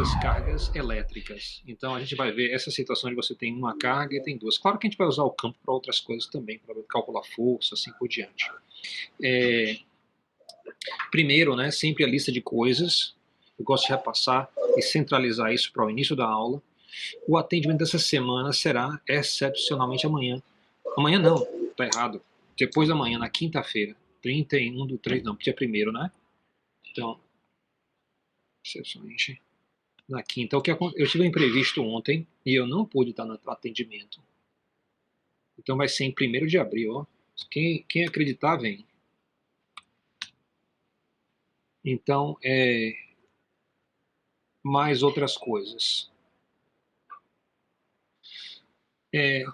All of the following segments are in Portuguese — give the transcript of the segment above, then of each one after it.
duas cargas elétricas. Então a gente vai ver essa situação de você tem uma carga e tem duas. Claro que a gente vai usar o campo para outras coisas também, para calcular força, assim por diante. Primeiro, né, sempre a lista de coisas. Eu gosto de repassar e centralizar isso para o início da aula. O atendimento dessa semana será excepcionalmente amanhã. Amanhã não, tá errado. Depois da manhã, na quinta-feira. 31/3, não, dia 1º, né? Então, excepcionalmente na quinta. Eu tive um imprevisto ontem e eu não pude estar no atendimento. Então vai ser em 1º de abril, ó. Quem acreditar, vem. Então, mais outras coisas.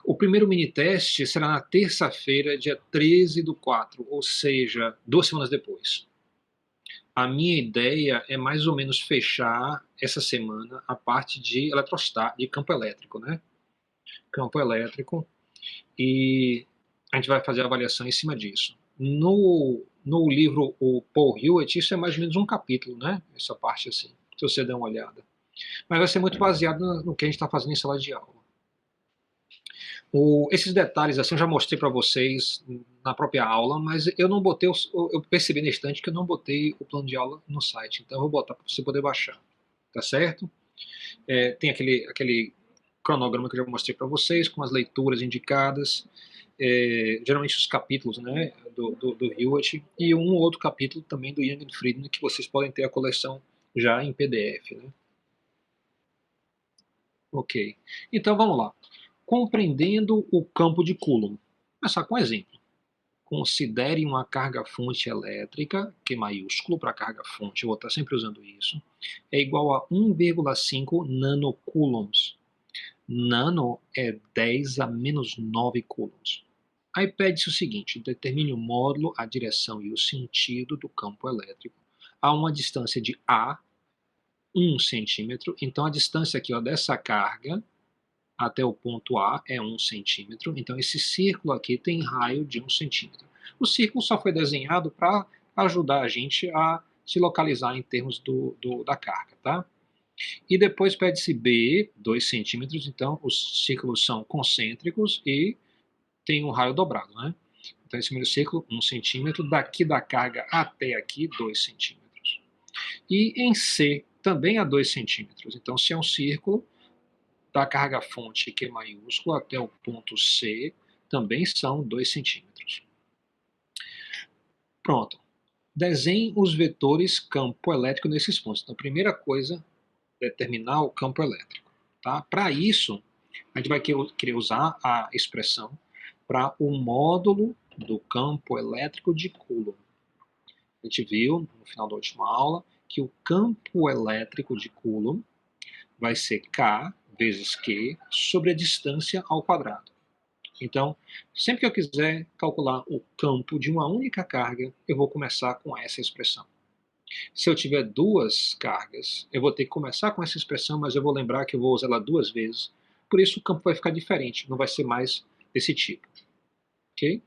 O primeiro mini-teste será na terça-feira, dia 13/4, ou seja, 2 semanas depois. A minha ideia é mais ou menos fechar essa semana a parte de eletrostático, de campo elétrico, né? Campo elétrico, e a gente vai fazer a avaliação em cima disso. No livro o Paul Hewitt, isso é mais ou menos um capítulo, né? Essa parte assim, se você der uma olhada. Mas vai ser muito baseado no que a gente está fazendo em sala de aula. Esses detalhes assim eu já mostrei para vocês na própria aula, mas eu não botei, eu percebi na estante que eu não botei o plano de aula no site, então eu vou botar para você poder baixar, tá certo? Tem aquele cronograma que eu já mostrei para vocês, com as leituras indicadas, geralmente os capítulos, né, do Hewitt, e um ou outro capítulo também do Young and Friedman, que vocês podem ter a coleção já em PDF, né? Ok, então vamos lá. Compreendendo o campo de Coulomb. Vou começar com um exemplo. Considere uma carga-fonte elétrica, Q maiúsculo para carga-fonte, eu vou estar sempre usando isso, é igual a 1,5 nanocoulombs. Nano é 10 a menos 9 coulombs. Aí pede-se o seguinte: determine o módulo, a direção e o sentido do campo elétrico a uma distância de A, 1 centímetro. Então a distância aqui, ó, dessa carga até o ponto A é 1 centímetro, então esse círculo aqui tem raio de 1 centímetro. O círculo só foi desenhado para ajudar a gente a se localizar em termos da carga, tá? E depois pede-se B, 2 centímetros, então os círculos são concêntricos e tem um raio dobrado, né? Então esse primeiro círculo, 1 centímetro, daqui da carga até aqui, 2 centímetros. E em C, também a 2 centímetros, então se é um círculo, da carga-fonte Q maiúsculo até o ponto C também são 2 centímetros. Pronto. Desenhe os vetores campo elétrico nesses pontos. Então, a primeira coisa é determinar o campo elétrico. Tá? Para isso, a gente vai querer usar a expressão para o módulo do campo elétrico de Coulomb. A gente viu no final da última aula que o campo elétrico de Coulomb vai ser K vezes Q sobre a distância ao quadrado. Então, sempre que eu quiser calcular o campo de uma única carga, eu vou começar com essa expressão. Se eu tiver duas cargas, eu vou ter que começar com essa expressão, mas eu vou lembrar que eu vou usar ela 2 vezes. Por isso o campo vai ficar diferente, não vai ser mais desse tipo. Ok?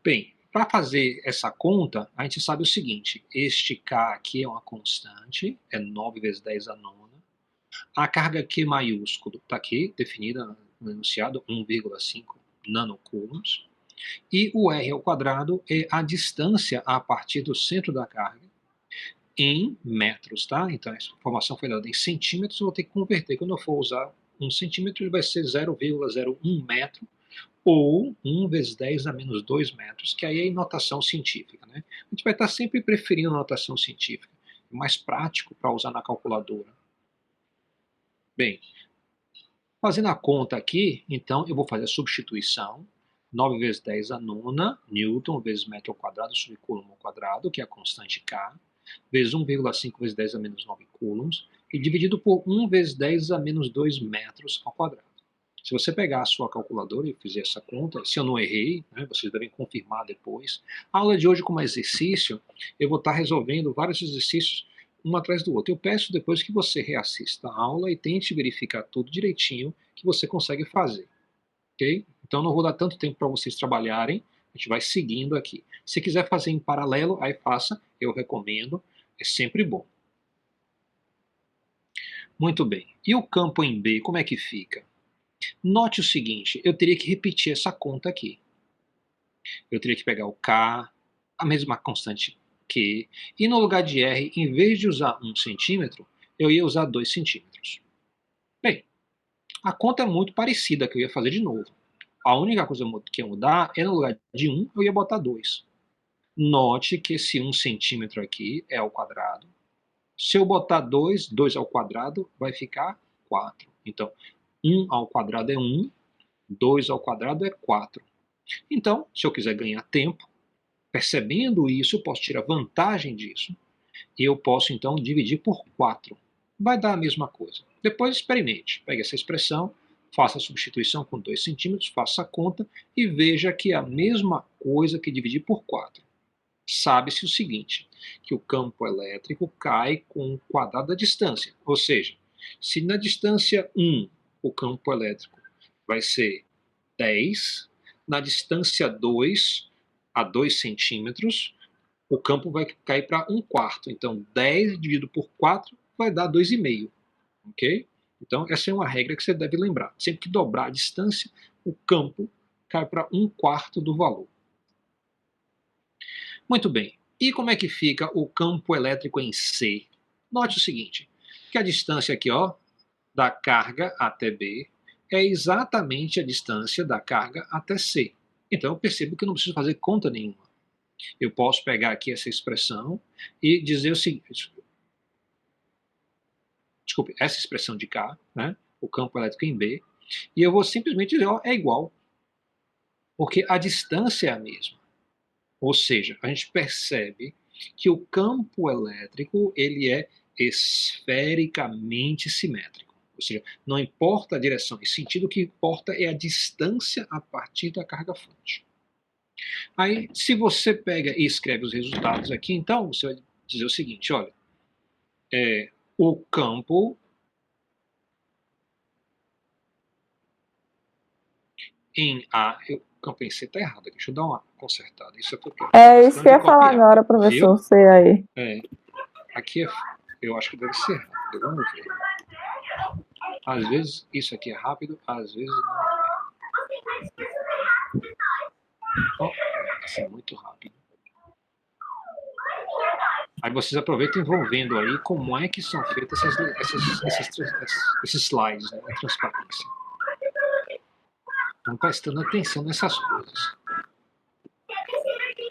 Bem, para fazer essa conta, a gente sabe o seguinte: este K aqui é uma constante, é 9 vezes 10 a nona. A carga Q maiúsculo está aqui, definida no enunciado, 1,5 nanocoulombs. E o R ao quadrado é a distância a partir do centro da carga em metros, tá? Então, essa informação foi dada em centímetros, eu vou ter que converter. Quando eu for usar 1 centímetro, ele vai ser 0,01 metro, ou 1 vezes 10 a menos 2 metros, que aí é em notação científica, né? A gente vai estar sempre preferindo a notação científica, é mais prático para usar na calculadora. Bem, fazendo a conta aqui, então eu vou fazer a substituição. 9 vezes 10 a nona, Newton, vezes metro ao quadrado sobre Coulomb ao quadrado, que é a constante K, vezes 1,5 vezes 10 a menos 9 coulombs, e dividido por 1 vezes 10 a menos 2 metros ao quadrado. Se você pegar a sua calculadora e fizer essa conta, se eu não errei, né, vocês devem confirmar depois. A aula de hoje, como exercício, eu vou estar resolvendo vários exercícios um atrás do outro. Eu peço depois que você reassista a aula e tente verificar tudo direitinho que você consegue fazer. Ok? Então não vou dar tanto tempo para vocês trabalharem, a gente vai seguindo aqui. Se quiser fazer em paralelo, aí faça, eu recomendo, é sempre bom. Muito bem. E o campo em B, como é que fica? Note o seguinte, eu teria que repetir essa conta aqui. Eu teria que pegar o K, a mesma constante Q, e no lugar de R, em vez de usar 1 centímetro, eu ia usar 2 centímetros. Bem, a conta é muito parecida que eu ia fazer de novo. A única coisa que ia mudar é no lugar de 1, eu ia botar 2. Note que esse 1 centímetro aqui é ao quadrado. Se eu botar 2, 2 ao quadrado, vai ficar 4. Então, 1 ao quadrado é 1, 2 ao quadrado é 4. Então, se eu quiser ganhar tempo, percebendo isso, eu posso tirar vantagem disso. E eu posso, então, dividir por 4. Vai dar a mesma coisa. Depois experimente. Pegue essa expressão, faça a substituição com 2 centímetros, faça a conta e veja que é a mesma coisa que dividir por 4. Sabe-se o seguinte, que o campo elétrico cai com o quadrado da distância. Ou seja, se na distância 1 o campo elétrico vai ser 10, na distância 2 a 2 centímetros, o campo vai cair para 1/4. Então, 10 dividido por 4 vai dar 2,5. Ok? Então, essa é uma regra que você deve lembrar. Sempre que dobrar a distância, o campo cai para 1/4 do valor. Muito bem. E como é que fica o campo elétrico em C? Note o seguinte, que a distância aqui, ó, da carga até B é exatamente a distância da carga até C. Então, eu percebo que eu não preciso fazer conta nenhuma. Eu posso pegar aqui essa expressão e dizer o seguinte, desculpe, essa expressão de K, né, o campo elétrico em B, e eu vou simplesmente dizer, ó, é igual, porque a distância é a mesma. Ou seja, a gente percebe que o campo elétrico ele é esfericamente simétrico. Ou seja, não importa a direção e sentido, o que importa é a distância a partir da carga fonte. Aí, se você pega e escreve os resultados aqui, então, você vai dizer o seguinte, olha, o campo em A, o campo em C está errado aqui, deixa eu dar uma consertada, isso é porque É isso que eu ia falar agora, professor, você aí. Aqui eu acho que deve ser rápido, vamos ver. Às vezes isso aqui é rápido, às vezes não é. Oh, isso é muito rápido. Aí vocês aproveitam e vão vendo aí como é que são feitas esses slides, né, a transparência. Estão prestando atenção nessas coisas.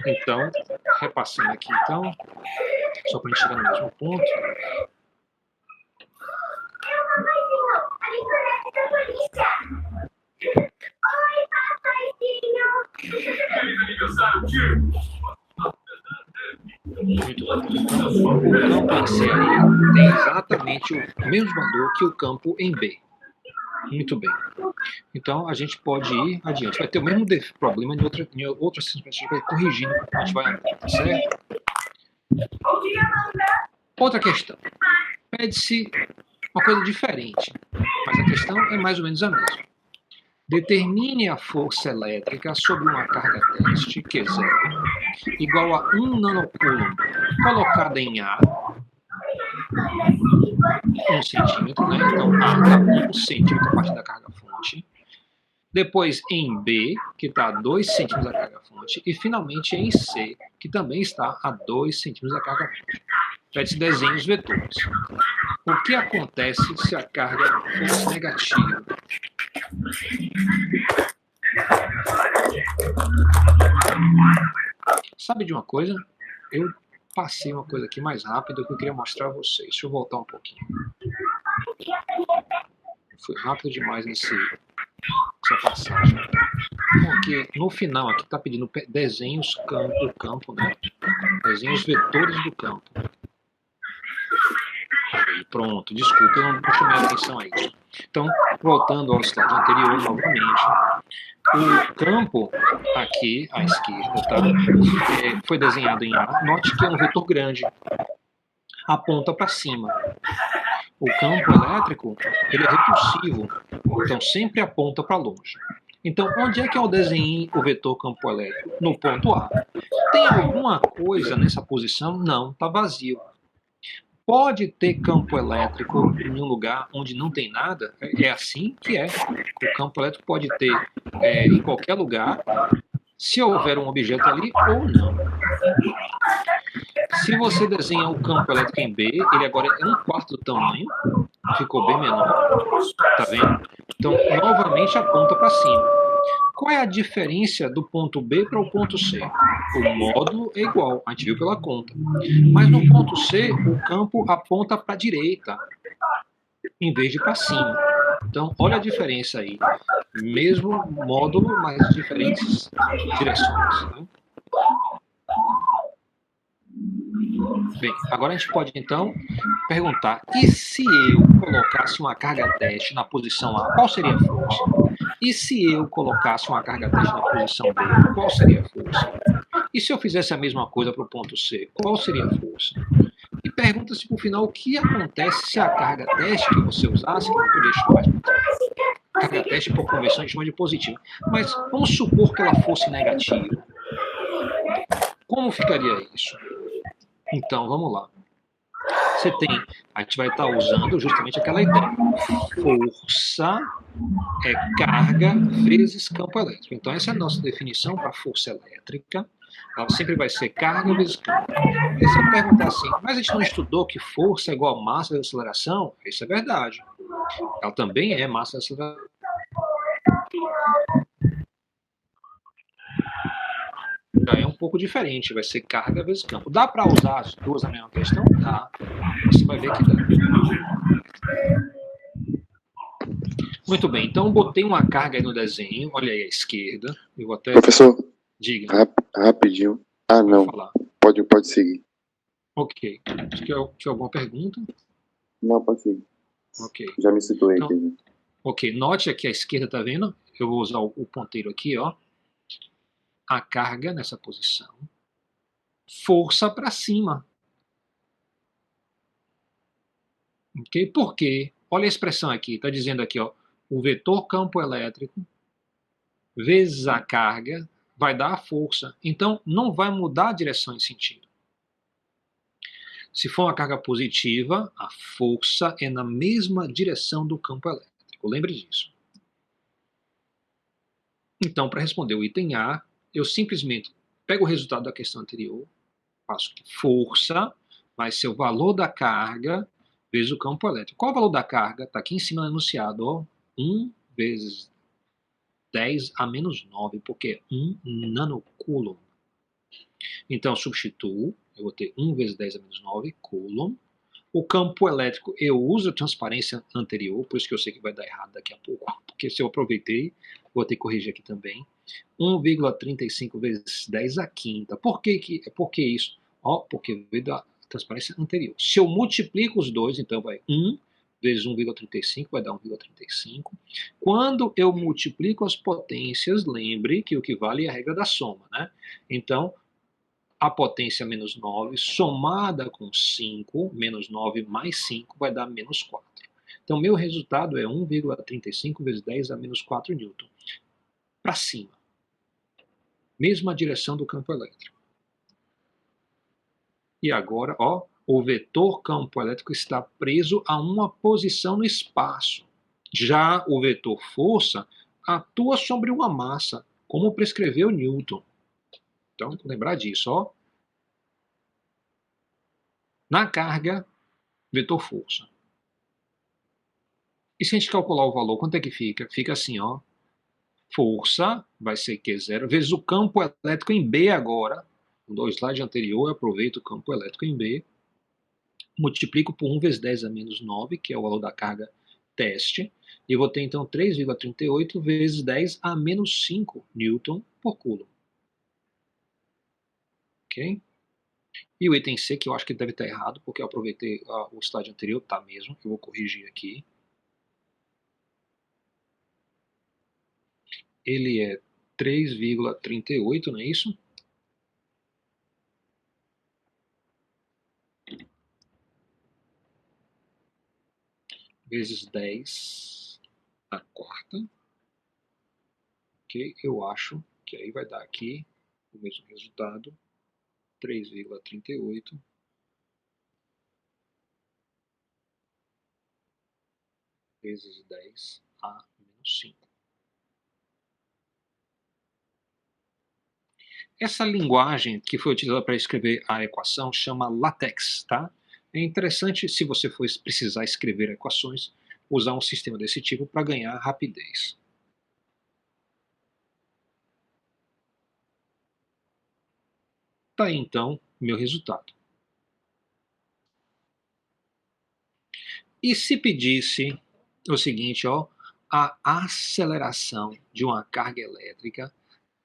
Então, repassando aqui, então, só para a gente chegar no mesmo ponto. Muito bom. Então, o campo em C aí tem exatamente o mesmo valor que o campo em B. Muito bem. Então, a gente pode ir adiante. Vai ter o mesmo problema em outras situações, a gente vai corrigindo, a gente vai andando, tá certo? Outra questão. Pede-se uma coisa diferente, mas a questão é mais ou menos a mesma. Determine a força elétrica sobre uma carga teste, Q0, igual a 1 nanocoulomb, colocada em A, 1 centímetro, né? Então, A está 1 centímetro a partir da carga fonte. Depois em B, que está a 2 centímetros da carga fonte. E finalmente em C, que também está a 2 centímetros da carga fonte. Pede-se desenhe os vetores. O que acontece se a carga fosse negativa? Sabe de uma coisa? Eu passei uma coisa aqui mais rápido que eu queria mostrar a vocês. Deixa eu voltar um pouquinho. Fui rápido demais nessa passagem. Porque no final aqui está pedindo desenhe do campo, né? Desenhe os vetores do campo. Aí, pronto, desculpa, eu não chamei a atenção a isso. Então, voltando ao slide anterior novamente, o campo aqui à esquerda, tá? Foi desenhado em A. Note que é um vetor grande, aponta para cima. O campo elétrico ele é repulsivo, então sempre aponta para longe. Então, onde é que eu desenhei o vetor campo elétrico? No ponto A. Tem alguma coisa nessa posição? Não, está vazio. Pode ter campo elétrico em um lugar onde não tem nada? É assim que é. O campo elétrico pode ter em qualquer lugar, se houver um objeto ali ou não. Se você desenha o campo elétrico em B, ele agora é 1/4 do tamanho, ficou bem menor, tá vendo? Então, novamente aponta para cima. Qual é a diferença do ponto B para o ponto C? O módulo é igual, a gente viu pela conta. Mas no ponto C, o campo aponta para a direita, em vez de para cima. Então, olha a diferença aí. Mesmo módulo, mas diferentes direções. Né? Bem, agora a gente pode então perguntar: e se eu colocasse uma carga teste na posição A, qual seria a força? E se eu colocasse uma carga teste na posição B, qual seria a força? E se eu fizesse a mesma coisa para o ponto C, qual seria a força? E pergunta-se por final o que acontece se a carga teste que você usasse, que não podia chamar de carga teste por convenção a gente chama de positiva, mas vamos supor que ela fosse negativa. Como ficaria isso? Então, vamos lá. Você tem, a gente vai estar usando justamente aquela ideia. Força é carga vezes campo elétrico. Então, essa é a nossa definição para força elétrica. Ela sempre vai ser carga vezes campo. E se eu perguntar assim, mas a gente não estudou que força é igual a massa de aceleração? Isso é verdade. Ela também é massa de aceleração. Já é um pouco diferente, vai ser carga vezes campo. Dá para usar as duas na mesma questão? Dá. Você vai ver que dá. Muito bem, então botei uma carga aí no desenho, olha aí à esquerda. Eu vou até. Professor, diga. Rapidinho. Ah, não. Falar. Pode seguir. Ok. Tinha alguma pergunta? Não, pode seguir. Ok. Já me situei então, aqui. Né? Ok, note aqui à esquerda, tá vendo? Eu vou usar o ponteiro aqui, ó. A carga nessa posição. Força para cima. Ok? Por quê? Olha a expressão aqui, está dizendo aqui, ó. O vetor campo elétrico vezes a carga vai dar a força. Então, não vai mudar a direção e sentido. Se for uma carga positiva, a força é na mesma direção do campo elétrico. Lembre disso. Então, para responder o item A, eu simplesmente pego o resultado da questão anterior, faço que força vai ser o valor da carga vezes o campo elétrico. Qual é o valor da carga? Está aqui em cima no enunciado, ó. 1 vezes 10 a menos 9, porque é 1 nanocoulomb. Então, substituo, eu vou ter 1 vezes 10 a menos 9 coulomb. O campo elétrico, eu uso a transparência anterior, por isso que eu sei que vai dar errado daqui a pouco, porque se eu aproveitei, vou ter que corrigir aqui também. 1,35 vezes 10 a quinta. Por que isso? Porque veio da transparência anterior. Se eu multiplico os dois, então vai 1 vezes 1,35 vai dar 1,35. Quando eu multiplico as potências, lembre que o que vale é a regra da soma, né? Então, a potência menos 9 somada com 5, menos 9 mais 5 vai dar menos 4. Então, meu resultado é 1,35 vezes 10 a menos 4 newton. Para cima. Mesma direção do campo elétrico. E agora, ó, o vetor campo elétrico está preso a uma posição no espaço. Já o vetor força atua sobre uma massa, como prescreveu Newton. Então, lembrar disso, ó. Na carga, vetor força. E se a gente calcular o valor, quanto é que fica? Fica assim, ó. Força vai ser Q0 vezes o campo elétrico em B agora. No slide anterior, eu aproveito o campo elétrico em B. Multiplico por 1 vezes 10 a menos 9, que é o valor da carga teste. E eu vou ter, então, 3,38 vezes 10 a menos 5 newton por coulomb. Ok? E o item C, que eu acho que deve estar errado, porque eu aproveitei o slide anterior, tá mesmo. Eu vou corrigir aqui. Ele é 3,38, não é isso? Vezes 10 a quarta. Ok? Eu acho que aí vai dar aqui o mesmo resultado. 3,38 vezes 10 a menos 5. Essa linguagem que foi utilizada para escrever a equação chama LaTeX, tá? É interessante, se você for precisar escrever equações, usar um sistema desse tipo para ganhar rapidez. Tá aí, então, meu resultado. E se pedisse o seguinte, ó, a aceleração de uma carga elétrica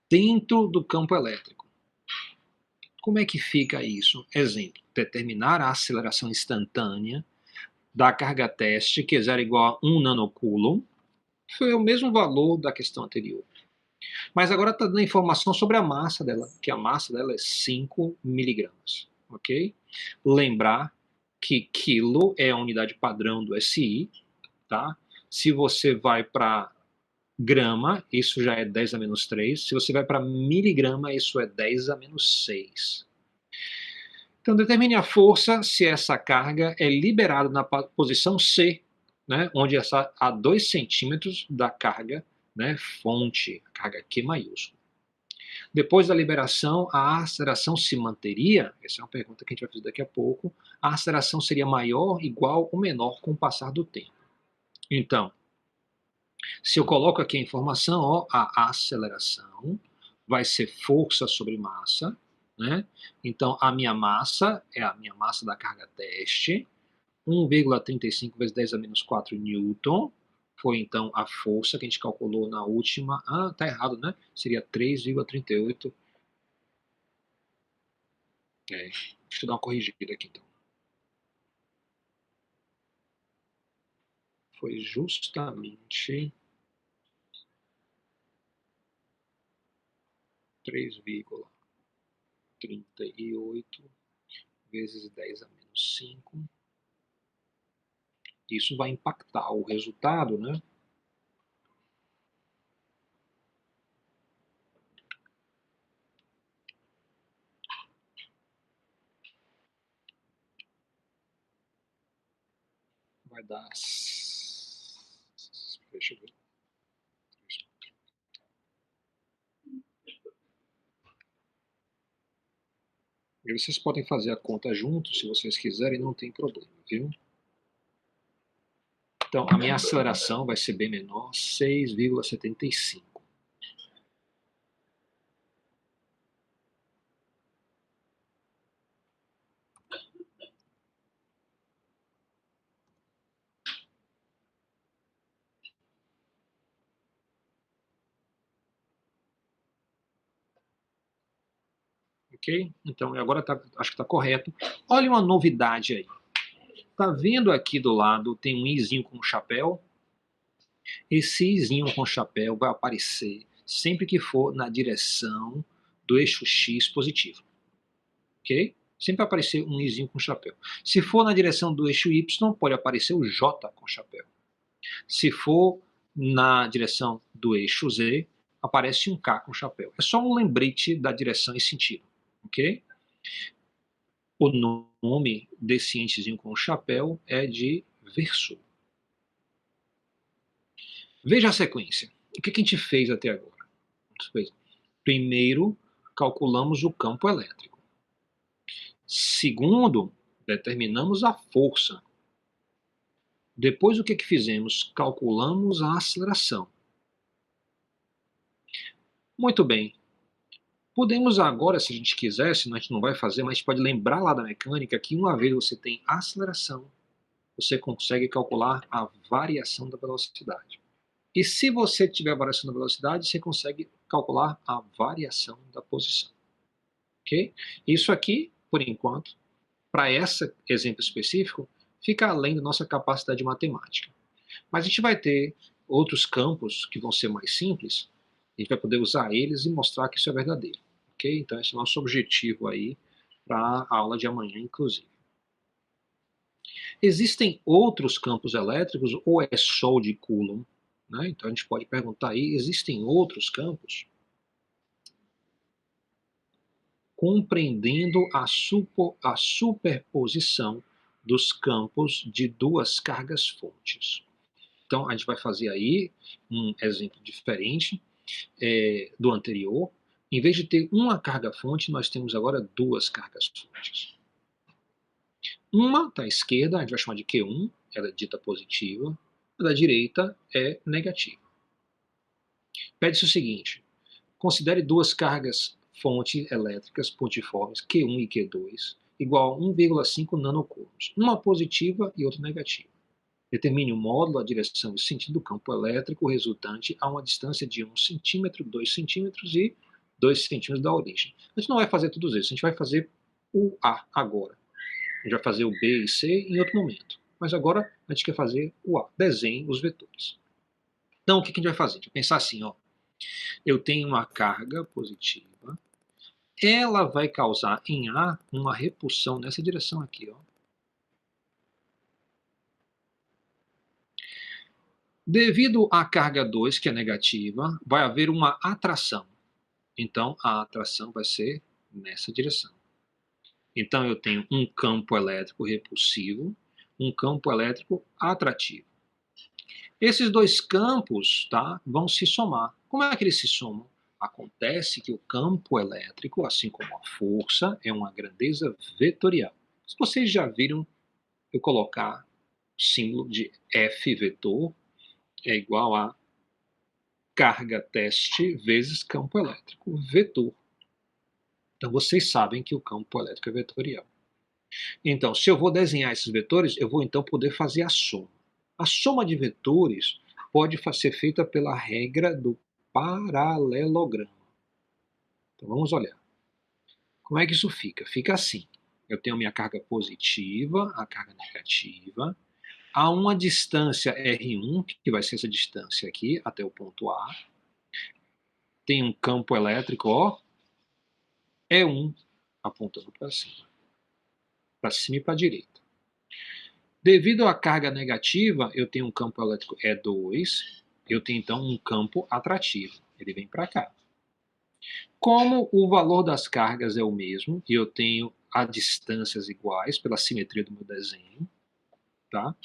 dentro do campo elétrico. Como é que fica isso? Exemplo, determinar a aceleração instantânea da carga teste, que é zero igual a 1 nanocoulomb, foi o mesmo valor da questão anterior. Mas agora está dando informação sobre a massa dela, que a massa dela é 5 miligramas, ok? Lembrar que quilo é a unidade padrão do SI, tá? Se você vai para grama, isso já é 10 a menos 3. Se você vai para miligrama, isso é 10 a menos 6. Então, determine a força se essa carga é liberada na posição C, né, onde está a 2 centímetros da carga, né, fonte, carga Q maiúsculo. Depois da liberação, a aceleração se manteria? Essa é uma pergunta que a gente vai fazer daqui a pouco. A aceleração seria maior, igual ou menor com o passar do tempo. Então, se eu coloco aqui a informação, ó, a aceleração vai ser força sobre massa, né? Então, a minha massa é a minha massa da carga teste, 1,35 vezes 10 a menos 4 newton, foi então a força que a gente calculou na última. Ah, tá errado, né? Seria 3,38. Deixa eu dar uma corrigida aqui então. Foi justamente 3,38 vezes 10 a menos 5. Isso vai impactar o resultado, né? Vai dar... Deixa eu ver. E vocês podem fazer a conta juntos, se vocês quiserem, não tem problema, viu? Então, a minha aceleração vai ser bem menor, 6,75. Ok? Então, agora acho que está correto. Olha uma novidade aí. Tá vendo aqui do lado, tem um izinho com chapéu? Esse izinho com chapéu vai aparecer sempre que for na direção do eixo X positivo. Ok? Sempre vai aparecer um izinho com chapéu. Se for na direção do eixo Y, pode aparecer o J com chapéu. Se for na direção do eixo Z, aparece um K com chapéu. É só um lembrete da direção e sentido. Ok? O nome desse entezinho com chapéu é de versor. Veja a sequência. O que a gente fez até agora? Primeiro, calculamos o campo elétrico. Segundo, determinamos a força. Depois, o que fizemos? Calculamos a aceleração. Muito bem. Podemos agora, se a gente quiser, senão a gente não vai fazer, mas a gente pode lembrar lá da mecânica que uma vez você tem aceleração, você consegue calcular a variação da velocidade. E se você tiver a variação da velocidade, você consegue calcular a variação da posição. Ok? Isso aqui, por enquanto, para esse exemplo específico, fica além da nossa capacidade matemática. Mas a gente vai ter outros campos que vão ser mais simples, a gente vai poder usar eles e mostrar que isso é verdadeiro. Ok? Então esse é o nosso objetivo aí para a aula de amanhã, inclusive. Existem outros campos elétricos ou é só o de Coulomb? Né? Então a gente pode perguntar aí, existem outros campos? Compreendendo a superposição dos campos de duas cargas fontes. Então, a gente vai fazer aí um exemplo diferente do anterior. Em vez de ter uma carga-fonte, nós temos agora duas cargas-fontes. Uma está à esquerda, a gente vai chamar de Q1, ela é dita positiva. A da direita é negativa. Pede-se o seguinte: considere duas cargas-fontes elétricas pontiformes, Q1 e Q2, igual a 1,5 nanocoulombs, uma positiva e outra negativa. Determine o módulo, a direção e o sentido do campo elétrico resultante a uma distância de 1 centímetro, 2 centímetros e 2 centímetros da origem. A gente não vai fazer tudo isso, a gente vai fazer o A agora. A gente vai fazer o B e C em outro momento. Mas agora a gente quer fazer o A. Desenhe os vetores. Então, o que a gente vai fazer? A gente vai pensar assim, ó. Eu tenho uma carga positiva. Ela vai causar em A uma repulsão nessa direção aqui, ó. Devido à carga 2, que é negativa, vai haver uma atração. Então, a atração vai ser nessa direção. Então, eu tenho um campo elétrico repulsivo, um campo elétrico atrativo. Esses dois campos, tá, vão se somar. Como é que eles se somam? Acontece que o campo elétrico, assim como a força, é uma grandeza vetorial. Se vocês já viram eu colocar o símbolo de F vetor, é igual a carga teste vezes campo elétrico vetor. Então, vocês sabem que o campo elétrico é vetorial. Então, se eu vou desenhar esses vetores, eu vou então poder fazer a soma. A soma de vetores pode ser feita pela regra do paralelogramo. Então, vamos olhar. Como é que isso fica? Fica assim. Eu tenho minha carga positiva, a carga negativa. Há uma distância R1, que vai ser essa distância aqui, até o ponto A. Tem um campo elétrico, ó, E1, apontando para cima e para a direita. Devido à carga negativa, eu tenho um campo elétrico E2, eu tenho então um campo atrativo, ele vem para cá. Como o valor das cargas é o mesmo, e eu tenho as distâncias iguais pela simetria do meu desenho, tá?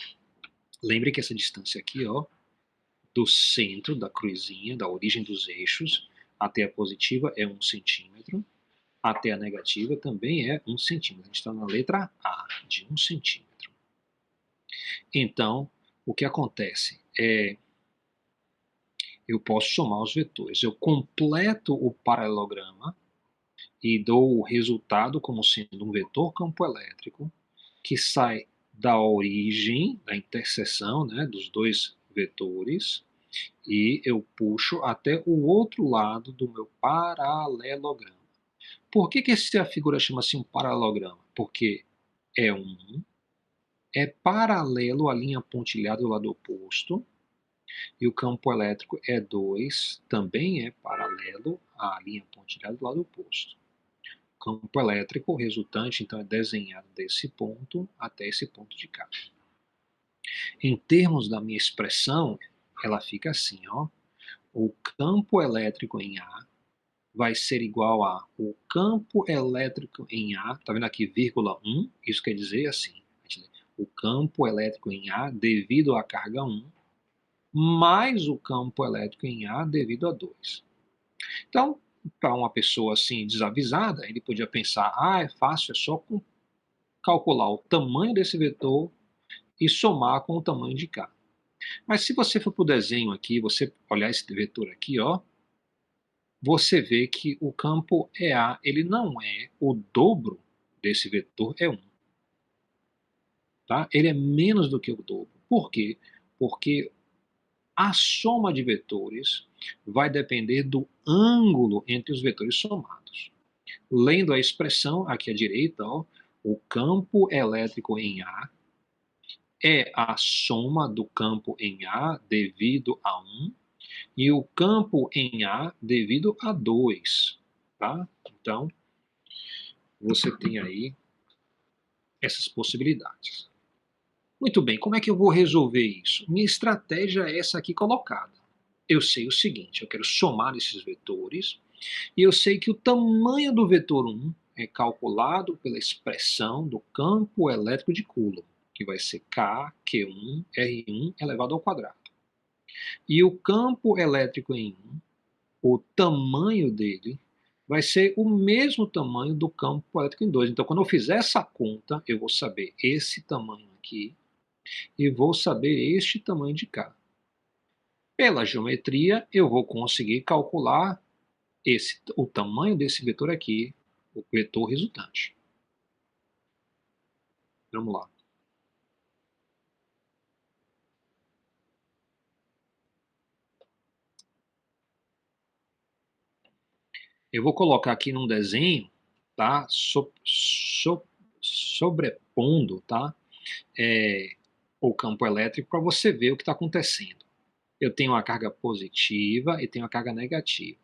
Lembre que essa distância aqui, ó, do centro da cruzinha, da origem dos eixos, até a positiva é 1 centímetro, até a negativa também é 1 centímetro. A gente está na letra A, de 1 centímetro. Então, o que acontece é, eu posso somar os vetores. Eu completo o paralelograma e dou o resultado como sendo um vetor campo elétrico que sai da origem, da interseção, né, dos dois vetores, e eu puxo até o outro lado do meu paralelograma. Por que essa figura chama-se um paralelograma? Porque é paralelo à linha pontilhada do lado oposto, e o campo elétrico E2 também é paralelo à linha pontilhada do lado oposto. O campo elétrico resultante, então, é desenhado desse ponto até esse ponto de cá. Em termos da minha expressão, ela fica assim, ó. O campo elétrico em A vai ser igual a o campo elétrico em A, tá vendo aqui, vírgula 1, isso quer dizer assim, o campo elétrico em A devido à carga 1, mais o campo elétrico em A devido a 2. Então, para uma pessoa assim desavisada, ele podia pensar, é fácil, é só calcular o tamanho desse vetor e somar com o tamanho de cá. Mas se você for para o desenho aqui, você olhar esse vetor aqui, ó, você vê que o campo EA ele não é o dobro desse vetor E1. Tá? Ele é menos do que o dobro. Por quê? Porque a soma de vetores vai depender do ângulo entre os vetores somados. Lendo a expressão aqui à direita, ó, o campo elétrico em A é a soma do campo em A devido a 1 e o campo em A devido a 2. Tá? Então, você tem aí essas possibilidades. Muito bem, como é que eu vou resolver isso? Minha estratégia é essa aqui colocada. Eu sei o seguinte, eu quero somar esses vetores, e eu sei que o tamanho do vetor 1 é calculado pela expressão do campo elétrico de Coulomb, que vai ser K, Q1, R1 elevado ao quadrado. E o campo elétrico em 1, o tamanho dele, vai ser o mesmo tamanho do campo elétrico em 2. Então, quando eu fizer essa conta, eu vou saber esse tamanho aqui e vou saber este tamanho de cá. Pela geometria, eu vou conseguir calcular o tamanho desse vetor aqui, o vetor resultante. Vamos lá. Eu vou colocar aqui num desenho, tá? Sobrepondo, tá? O campo elétrico para você ver o que está acontecendo. Eu tenho uma carga positiva e tenho uma carga negativa.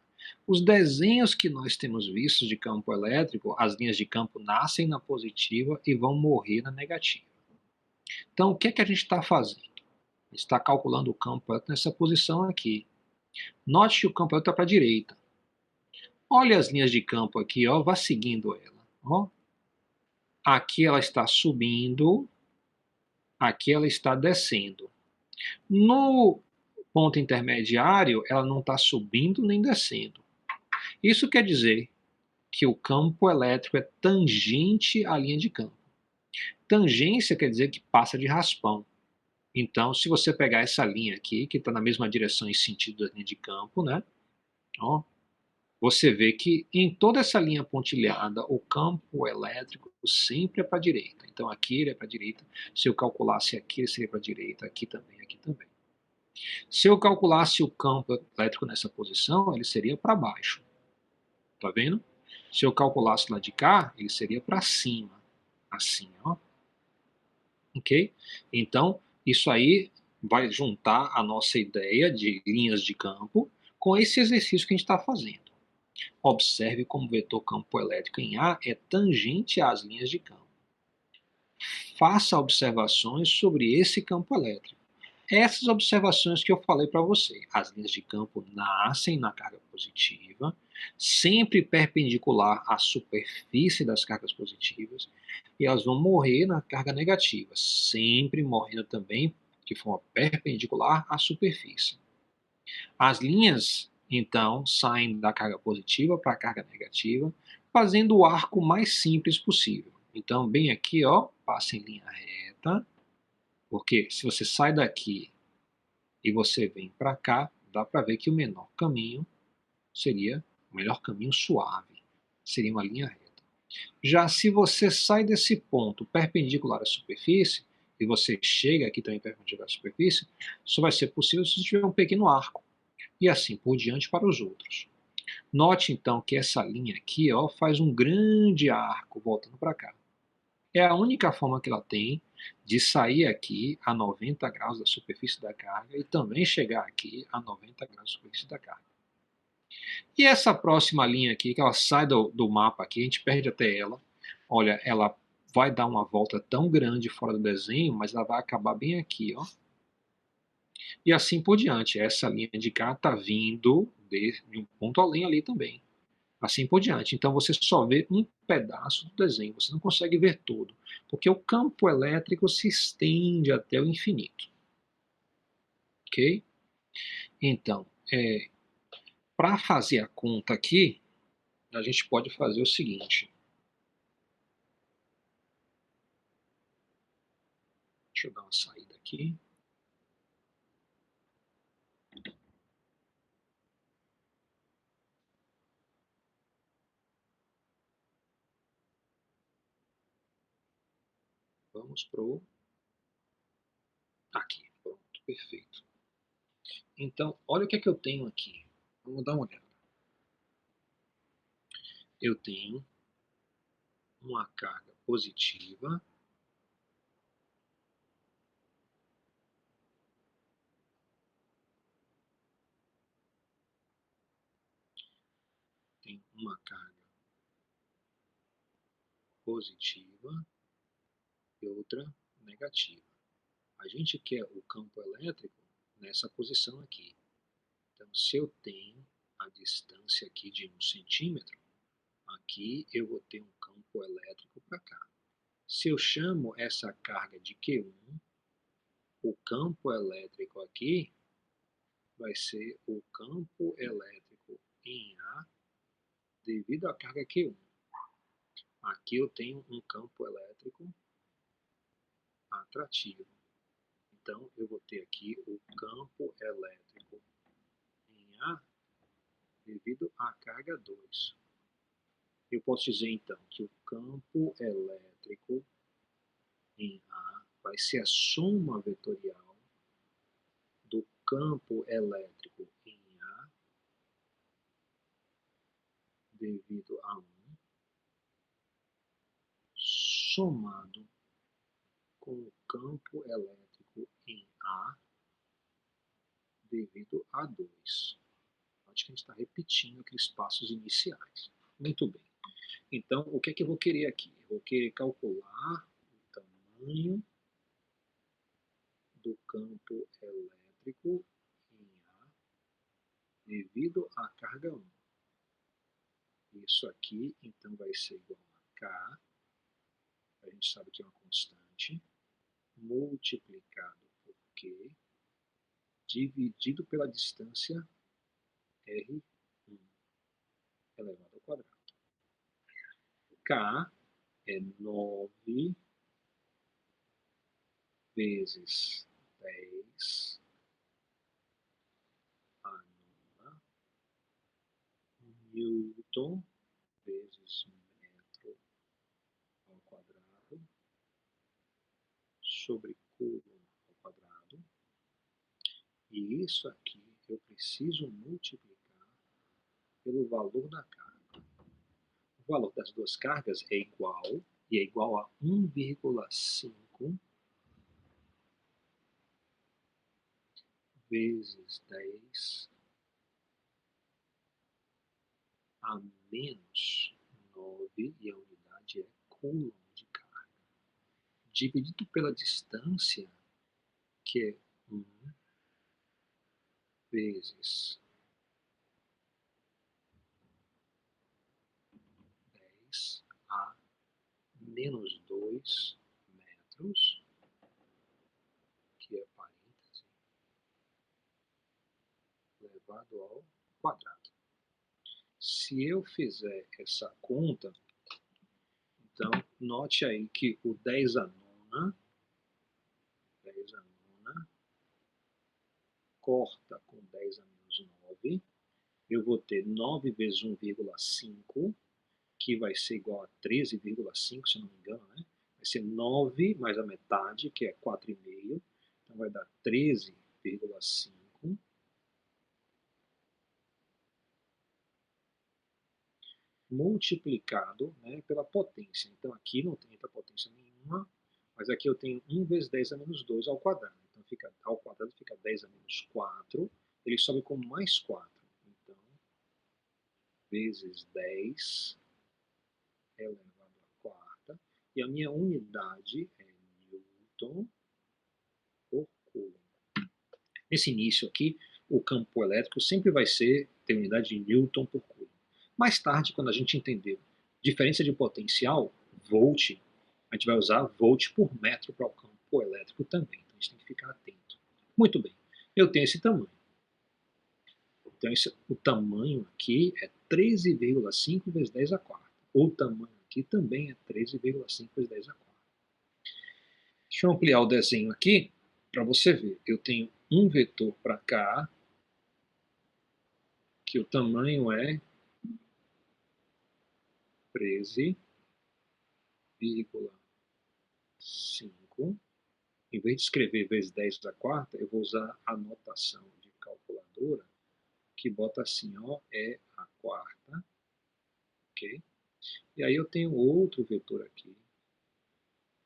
Os desenhos que nós temos vistos de campo elétrico, as linhas de campo nascem na positiva e vão morrer na negativa. Então, o que é que a gente está fazendo? A gente está calculando o campo elétrico nessa posição aqui. Note que o campo elétrico está para a direita. Olha as linhas de campo aqui, ó, vá seguindo ela. Ó. Aqui ela está subindo, aqui ela está descendo. No ponto intermediário, ela não está subindo nem descendo. Isso quer dizer que o campo elétrico é tangente à linha de campo. Tangência quer dizer que passa de raspão. Então, se você pegar essa linha aqui, que está na mesma direção e sentido da linha de campo, né? Ó, você vê que em toda essa linha pontilhada, o campo elétrico sempre é para a direita. Então, aqui ele é para a direita. Se eu calculasse aqui, ele seria para a direita, aqui também, aqui também. Se eu calculasse o campo elétrico nessa posição, ele seria para baixo. Tá vendo? Se eu calculasse lá de cá, ele seria para cima. Assim, ó. Ok? Então, isso aí vai juntar a nossa ideia de linhas de campo com esse exercício que a gente está fazendo. Observe como o vetor campo elétrico em A é tangente às linhas de campo. Faça observações sobre esse campo elétrico. Essas observações que eu falei para você. As linhas de campo nascem na carga positiva, sempre perpendicular à superfície das cargas positivas, e elas vão morrer na carga negativa, sempre morrendo também de forma perpendicular à superfície. As linhas, então, saem da carga positiva para a carga negativa, fazendo o arco mais simples possível. Então, bem aqui, ó, passa em linha reta, porque se você sai daqui e você vem para cá, dá para ver que o menor caminho seria o melhor caminho suave, seria uma linha reta. Já se você sai desse ponto perpendicular à superfície, e você chega aqui também perpendicular à superfície, só vai ser possível se você tiver um pequeno arco, e assim por diante para os outros. Note então que essa linha aqui, ó, faz um grande arco voltando para cá. É a única forma que ela tem de sair aqui a 90 graus da superfície da carga e também chegar aqui a 90 graus da superfície da carga. E essa próxima linha aqui, que ela sai do mapa aqui, a gente perde até ela. Olha, ela vai dar uma volta tão grande fora do desenho, mas ela vai acabar bem aqui, ó. E assim por diante. Essa linha de cá está vindo de um ponto além ali também. Assim por diante. Então você só vê um pedaço do desenho, você não consegue ver todo, porque o campo elétrico se estende até o infinito. Ok? Então, para fazer a conta aqui, a gente pode fazer o seguinte. Deixa eu dar uma saída aqui. Vamos pro aqui. Pronto, perfeito. Então, olha o que é que eu tenho aqui. Vamos dar uma olhada. Eu tenho uma carga positiva tem uma carga positiva e outra negativa. A gente quer o campo elétrico nessa posição aqui. Então, se eu tenho a distância aqui de 1 centímetro, aqui eu vou ter um campo elétrico para cá. Se eu chamo essa carga de Q1, o campo elétrico aqui vai ser o campo elétrico em A devido à carga Q1. Aqui eu tenho um campo elétrico atrativo. Então, eu vou ter aqui o campo elétrico em A devido à carga 2. Eu posso dizer, então, que o campo elétrico em A vai ser a soma vetorial do campo elétrico em A devido a 1 somado com o campo elétrico em A devido a 2. Acho que a gente está repetindo aqueles passos iniciais. Muito bem. Então, o que é que eu vou querer aqui? Eu vou querer calcular o tamanho do campo elétrico em A devido à carga 1. Isso aqui, então, vai ser igual a K, a gente sabe que é uma constante, multiplicado por Q, dividido pela distância R1 elevado ao quadrado. K é 9 vezes 10 a nona Newton vezes metro ao quadrado sobre Coulomb ao quadrado. E isso aqui eu preciso multiplicar pelo valor da carga. O valor das duas cargas é igual, e é igual a 1,5 vezes 10 a menos 9, e a unidade é Coulomb de carga, dividido pela distância, que é 1 vezes 10 a menos 2 metros, que é parêntese, elevado ao quadrado. Se eu fizer essa conta, então note aí que o 10 a nona corta com 10 a menos 9, eu vou ter 9 vezes 1,5, que vai ser igual a 13,5, se não me engano, né? Vai ser 9 mais a metade, que é 4,5, então vai dar 13,5 multiplicado, né, pela potência. Então aqui não tem potência nenhuma, mas aqui eu tenho 1 vezes 10 a menos 2 ao quadrado. Então fica, ao quadrado fica 10 a menos 4, ele sobe com mais 4. Então, vezes 10 elevado à quarta, e a minha unidade é Newton por Coulomb. Nesse início aqui, o campo elétrico sempre vai ter unidade de Newton por Coulomb. Mais tarde, quando a gente entender diferença de potencial, volt, a gente vai usar volt por metro para o campo elétrico também. Então a gente tem que ficar atento. Muito bem, eu tenho esse tamanho. Então o tamanho aqui é 13,5 vezes 10 a quarta. O tamanho aqui também é 13,5 vezes 10 a quarta. Deixa eu ampliar o desenho aqui para você ver. Eu tenho um vetor para cá, que o tamanho é 13,5. Em vez de escrever vezes 10 a quarta, eu vou usar a notação de calculadora, que bota assim, ó, é a quarta, ok? E aí eu tenho outro vetor aqui,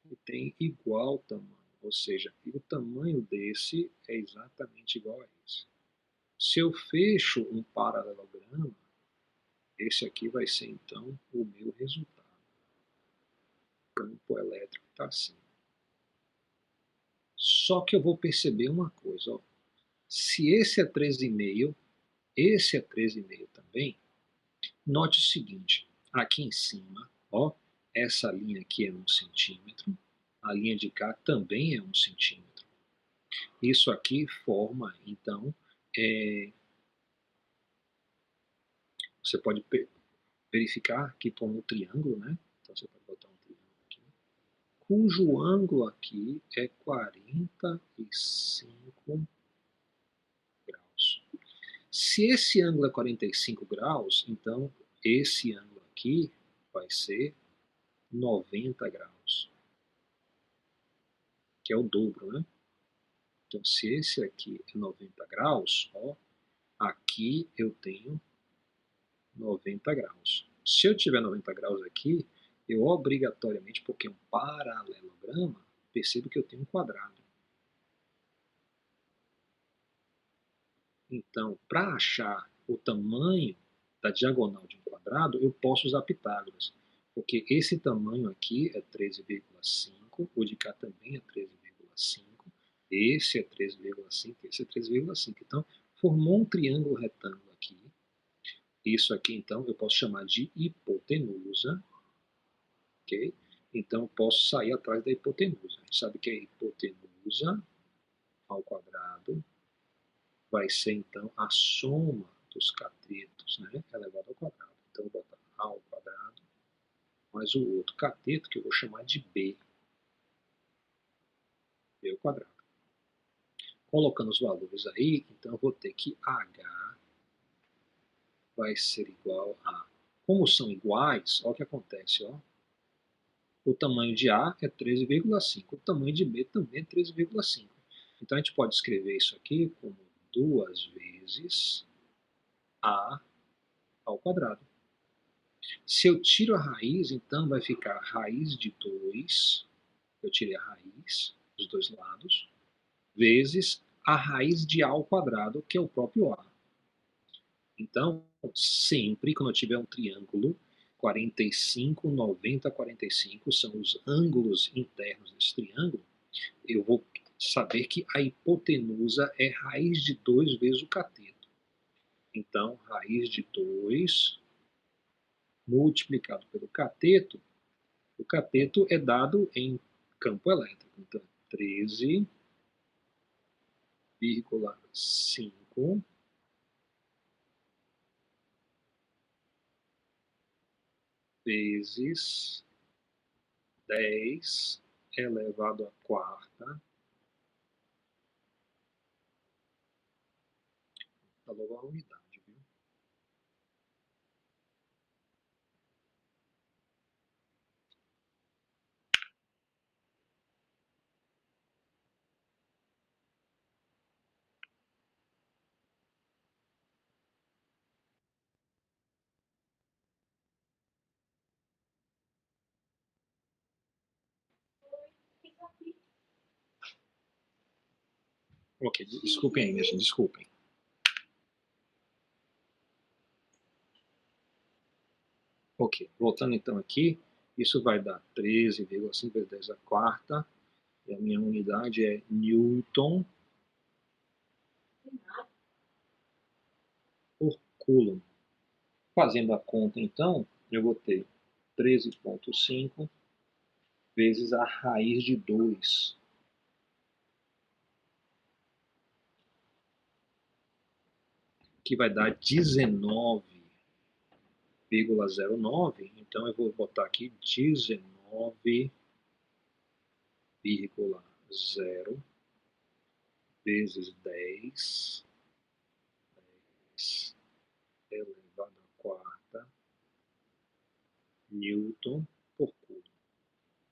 que tem igual tamanho, ou seja, o tamanho desse é exatamente igual a esse. Se eu fecho um paralelograma, esse aqui vai ser então o meu resultado. O campo elétrico está assim. Só que eu vou perceber uma coisa, ó. Se esse é 13,5, esse é 13,5 também, note o seguinte, aqui em cima, ó, essa linha aqui é 1 centímetro, a linha de cá também é 1 centímetro. Isso aqui forma, então, Você pode verificar aqui como um triângulo, né? Então você pode botar um triângulo aqui, cujo ângulo aqui é 45 graus. Se esse ângulo é 45 graus, então esse ângulo aqui vai ser 90 graus, que é o dobro, né? Então, se esse aqui é 90 graus, ó, aqui eu tenho 90 graus. Se eu tiver 90 graus aqui, eu obrigatoriamente, porque é um paralelograma, percebo que eu tenho um quadrado. Então, para achar o tamanho da diagonal de um quadrado, eu posso usar Pitágoras, porque esse tamanho aqui é 13,5, o de cá também é 13,5, esse é 13,5, esse é 13,5. Então, formou um triângulo retângulo aqui. Isso aqui, então, eu posso chamar de hipotenusa, ok? Então, eu posso sair atrás da hipotenusa. A gente sabe que a hipotenusa ao quadrado vai ser, então, a soma dos catetos, né, elevado ao quadrado. Então, eu vou botar A ao quadrado, mais o outro cateto, que eu vou chamar de B. B ao quadrado. Colocando os valores aí, então, eu vou ter que H vai ser igual a... Como são iguais, olha o que acontece, ó. O tamanho de A é 13,5, o tamanho de B também é 13,5. Então, a gente pode escrever isso aqui como 2 vezes A ao quadrado. Se eu tiro a raiz, então vai ficar raiz de 2, eu tirei a raiz dos dois lados, vezes a raiz de A ao quadrado, que é o próprio A. Então, sempre quando eu tiver um triângulo, 45, 90, 45 são os ângulos internos desse triângulo, eu vou saber que a hipotenusa é raiz de 2 vezes o cateto. Então, raiz de 2 multiplicado pelo cateto, o cateto é dado em campo elétrico. Então, 13,5 vezes 10 elevado à quarta. Dá logo a unidade, viu? Ok, desculpem aí, minha gente, desculpem. Ok, voltando então aqui, isso vai dar 13,5 vezes 10 à quarta, e a minha unidade é Newton por Coulomb. Fazendo a conta então, eu vou ter 13,5 vezes a raiz de 2. Que vai dar 19,09. Então eu vou botar aqui 19,0 vezes 10 elevado à quarta Newton por Coulomb.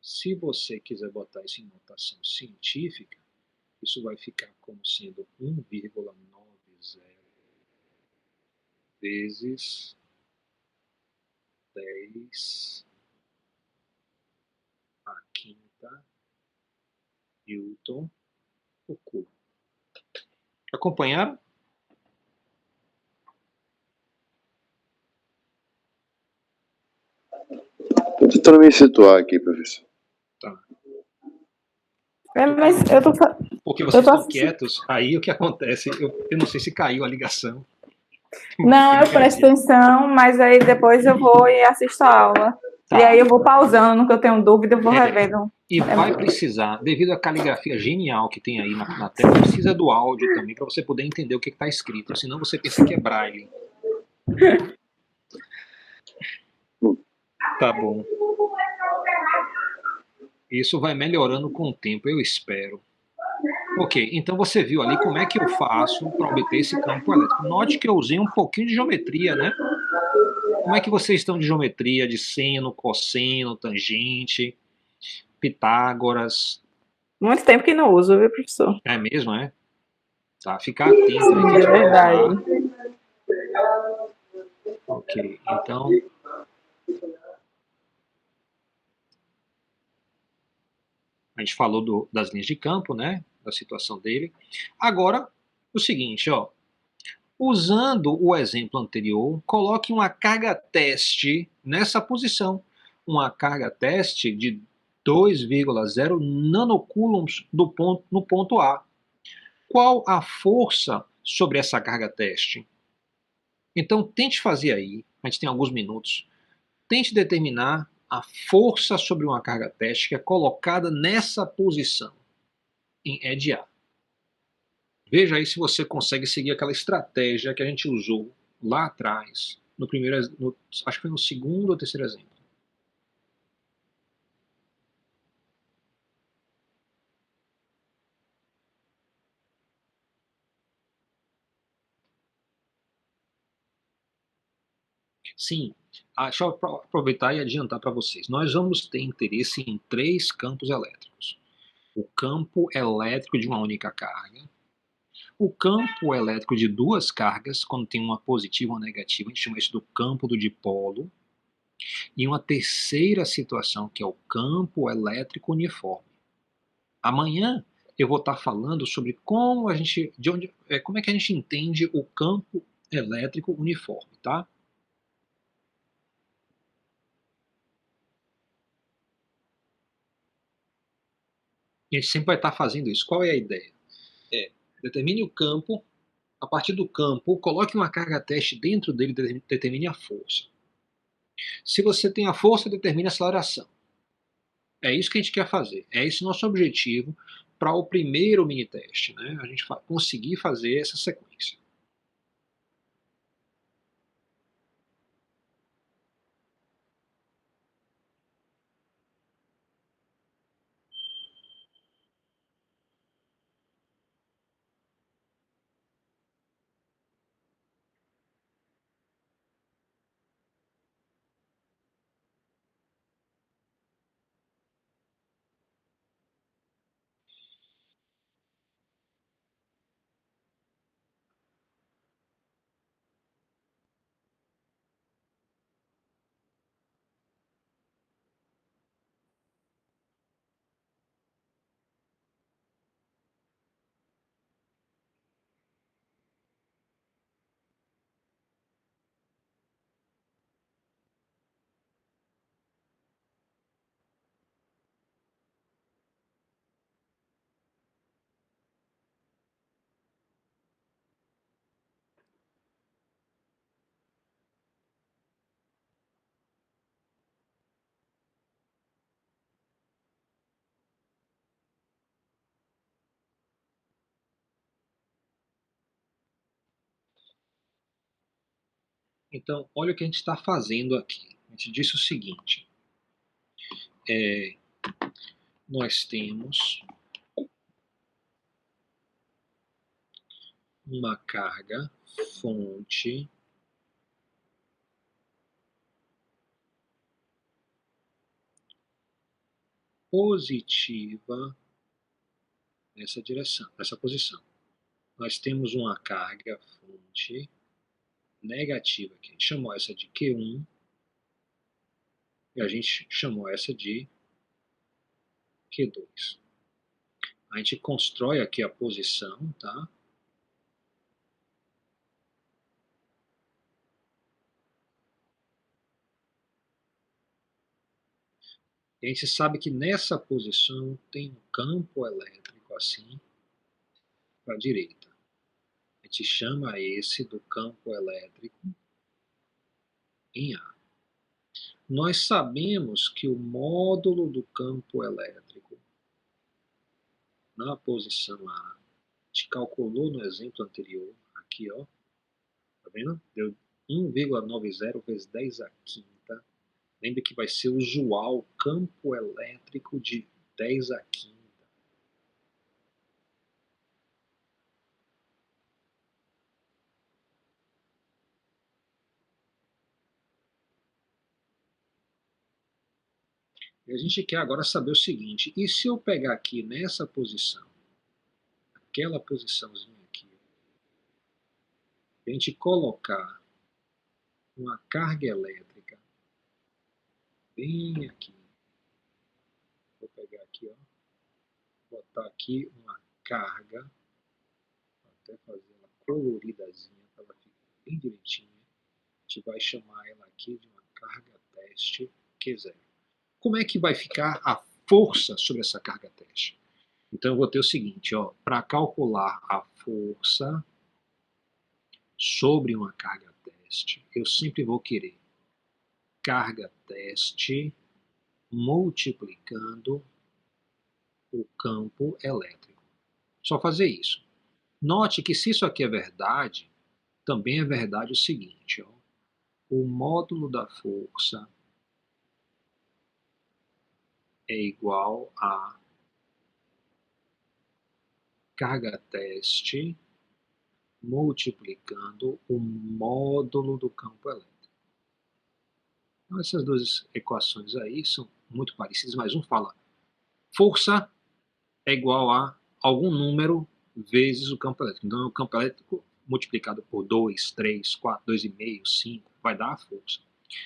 Se você quiser botar isso em notação científica, isso vai ficar como sendo 1,90 vezes 10 à quinta Newton por Coulomb. Acompanharam? Tô tentando me situar aqui, professor. Tá. Mas eu tô... Porque vocês estão quietos, aí o que acontece? Eu não sei se caiu a ligação. Não, eu presto atenção, mas aí depois eu vou e assisto a aula. Tá. E aí eu vou pausando, no que eu tenho dúvida, eu vou revendo. E vai precisar, devido à caligrafia genial que tem aí na tela, precisa do áudio também, para você poder entender o que está escrito. Senão você pensa que é braille. Tá bom. Isso vai melhorando com o tempo, eu espero. Ok, então você viu ali como é que eu faço para obter esse campo elétrico. Note que eu usei um pouquinho de geometria, né? Como é que vocês estão de geometria, de seno, cosseno, tangente, Pitágoras? Muito tempo que não uso, viu, professor? É mesmo, é? Tá, ficar atento Sim, aí que a gente é verdade. vai usar. Ok, então... A gente falou das linhas de campo, né? Da situação dele. Agora, o seguinte, ó. Usando o exemplo anterior, coloque uma carga teste nessa posição. Uma carga teste de 2,0 nanocoulombs no ponto A. Qual a força sobre essa carga teste? Então, tente fazer aí, a gente tem alguns minutos, tente determinar a força sobre uma carga teste que é colocada nessa posição, em EDA. Veja aí se você consegue seguir aquela estratégia que a gente usou lá atrás, no primeiro, acho que foi no segundo ou terceiro exemplo. Sim, deixa eu aproveitar e adiantar para vocês. Nós vamos ter interesse em 3 campos elétricos. O campo elétrico de uma única carga, o campo elétrico de 2 cargas, quando tem uma positiva ou uma negativa, a gente chama isso do campo do dipolo, e uma terceira situação, que é o campo elétrico uniforme. Amanhã eu vou estar falando sobre como a gente, como é que a gente entende o campo elétrico uniforme, tá? A gente sempre vai estar fazendo isso. Qual é a ideia? Determine o campo, a partir do campo, coloque uma carga teste dentro dele, determine a força. Se você tem a força, determine a aceleração. É isso que a gente quer fazer. É esse nosso objetivo para o primeiro mini teste, né? A gente conseguir fazer essa sequência. Então, olha o que a gente está fazendo aqui. A gente disse o seguinte: nós temos uma carga fonte positiva nessa direção, nessa posição. Nós temos uma carga fonte negativa aqui. A gente chamou essa de Q1 e a gente chamou essa de Q2. A gente constrói aqui a posição, tá? E a gente sabe que nessa posição tem um campo elétrico assim para a direita. A gente chama esse do campo elétrico em A. Nós sabemos que o módulo do campo elétrico na posição A, a gente calculou no exemplo anterior, aqui, ó, tá vendo? Deu 1,90 vezes 10 à quinta. Lembre que vai ser usual campo elétrico de 10 à quinta. E a gente quer agora saber o seguinte, e se eu pegar aqui nessa posição, aquela posiçãozinha aqui, a gente colocar uma carga elétrica bem aqui, vou pegar aqui, ó, botar aqui uma carga, vou até fazer ela coloridazinha para ela ficar bem direitinha, a gente vai chamar ela aqui de uma carga teste Q0. Como é que vai ficar a força sobre essa carga teste? Então eu vou ter o seguinte, ó, para calcular a força sobre uma carga teste, eu sempre vou querer carga teste multiplicando o campo elétrico. Só fazer isso. Note que se isso aqui é verdade, também é verdade o seguinte, ó, o módulo da força é igual a carga teste multiplicando o módulo do campo elétrico. Então, essas duas equações aí são muito parecidas, mas um fala força é igual a algum número vezes o campo elétrico. Então, o campo elétrico multiplicado por 2, 3, 4, 2,5, 5, vai dar a força.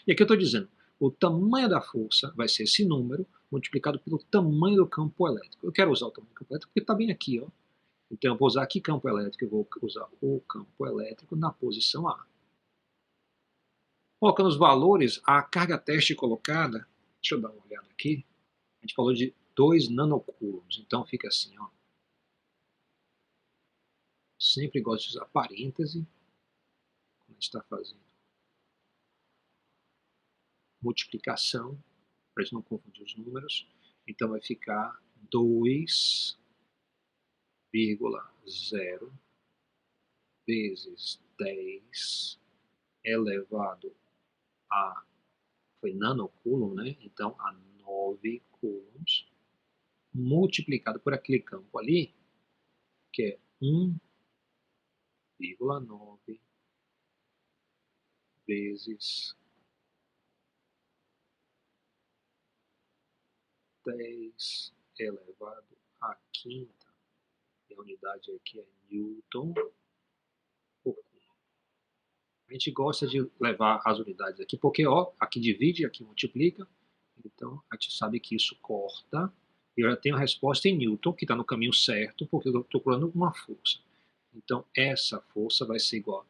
E aqui eu estou dizendo, o tamanho da força vai ser esse número multiplicado pelo tamanho do campo elétrico. Eu quero usar o tamanho do campo elétrico porque está bem aqui, ó. Então, eu vou usar aqui campo elétrico, eu vou usar o campo elétrico na posição A. Colocando os valores, a carga teste colocada, deixa eu dar uma olhada aqui, a gente falou de 2 nanocoulombs, então fica assim, ó. Sempre gosto de usar parêntese, quando a gente está fazendo multiplicação, para a gente não confundir os números, então vai ficar 2,0 vezes 10 elevado a, foi nanocoulomb, né? Então a 9 coulombs, multiplicado por aquele campo ali, que é 1,9 vezes 10 elevado à quinta, e a unidade aqui é Newton por Coulomb. A gente gosta de levar as unidades aqui, porque ó, aqui divide, aqui multiplica, então a gente sabe que isso corta, e eu já tenho a resposta em Newton, que está no caminho certo, porque eu estou procurando uma força. Então essa força vai ser igual a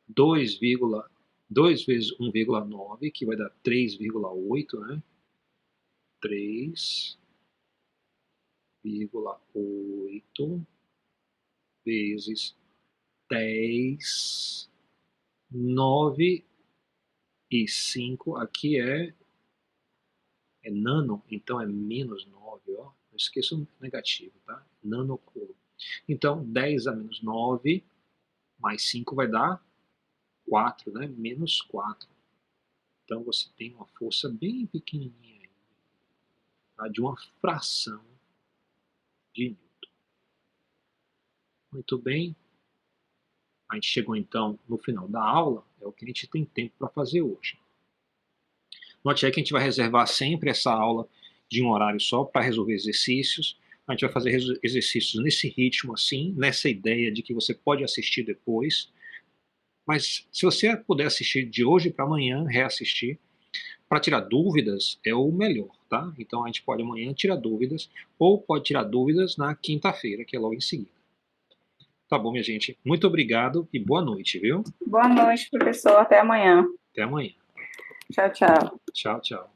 2 vezes 1,9, que vai dar 3,8, né? 3,8 vezes 10, 9 e 5, aqui é nano, então é menos 9, ó. Não esqueça o negativo, tá? Nanocoulomb. Então, 10 a menos 9 mais 5 vai dar 4, né? Menos 4. Então, você tem uma força bem pequenininha aí, tá? De uma fração de Newton. Muito bem. A gente chegou, então, no final da aula. É o que a gente tem tempo para fazer hoje. Note aí que a gente vai reservar sempre essa aula de um horário só para resolver exercícios. A gente vai fazer exercícios nesse ritmo assim, nessa ideia de que você pode assistir depois. Mas se você puder assistir de hoje para amanhã, reassistir, para tirar dúvidas é o melhor, tá? Então a gente pode amanhã tirar dúvidas, ou pode tirar dúvidas na quinta-feira, que é logo em seguida. Tá bom, minha gente? Muito obrigado e boa noite, viu? Boa noite, professor. Até amanhã. Até amanhã. Tchau, tchau. Tchau, tchau.